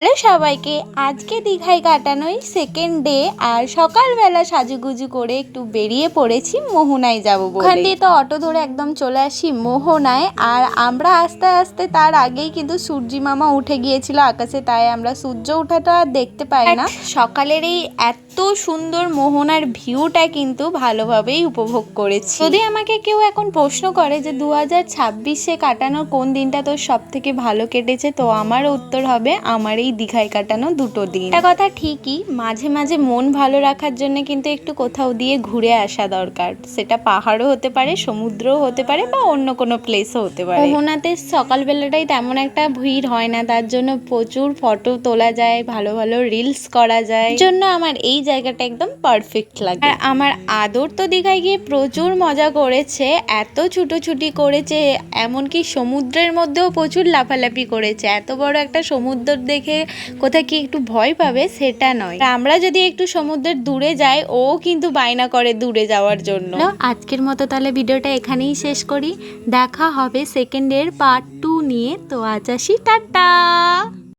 Hello সবাইকে, আজকে দীঘায় কাটানোই সেকেন্ড ডে। আর সকালবেলা সাজুগুজু করে একটু বেরিয়ে পড়েছি মোহনায় যাব বলে। ওখান দিয়ে তো অটো ধরে একদম চলে আসি মোহনায়। আর আমরা আস্তে আস্তে তার আগেই কিন্তু সূর্যি মামা উঠে গিয়েছিল আকাশে, তাই আমরা সূর্য ওঠাটা আর দেখতে পাই না। সকালের এই এত সুন্দর মোহনার ভিউটা কিন্তু ভালোভাবেই উপভোগ করেছি। যদি আমাকে কেউ এখন প্রশ্ন করে যে 2026-এ কাটানোর কোন দিনটা তোর সব থেকে ভালো কেটেছে, তো আমার উত্তর হবে আমার এই দীঘায় কাটানো দুটো দিন। একটা কথা ঠিকই, মাঝে মাঝে মন ভালো রাখার জন্য কিন্তু একটু কোথাও দিয়ে ঘুরে আসা দরকার। সেটা পাহাড়ও হতে পারে, সমুদ্রও হতে পারে, বা অন্য কোনো প্লেসও হতে পারে। মোহনাতে সকালবেলাটাই তেমন একটা ভিড় হয় না, তার জন্য প্রচুর ফটো তোলা যায়, ভালো ভালো রিলস করা যায়, জন্য আমার এই জায়গাটা একদম পারফেক্ট লাগে। আর আমার আদর তো দীঘায় গিয়ে প্রচুর মজা করেছে, এত ছুটোছুটি করেছে, এমনকি সমুদ্রের মধ্যেও প্রচুর লাফালাফি করেছে। এত বড় একটা সমুদ্র দেখে কোথায় কি একটু ভয় পাবে সেটা নয়। আমরা যদি একটু সমুদ্রের দূরে যাই, ও কিন্তু বায়না করে দূরে যাওয়ার জন্য। আজকের মতো তাহলে ভিডিওটা এখানেই শেষ করি, দেখা হবে সেকেন্ডের পার্ট 2 নিয়ে। তো আজ আসি, টাটা।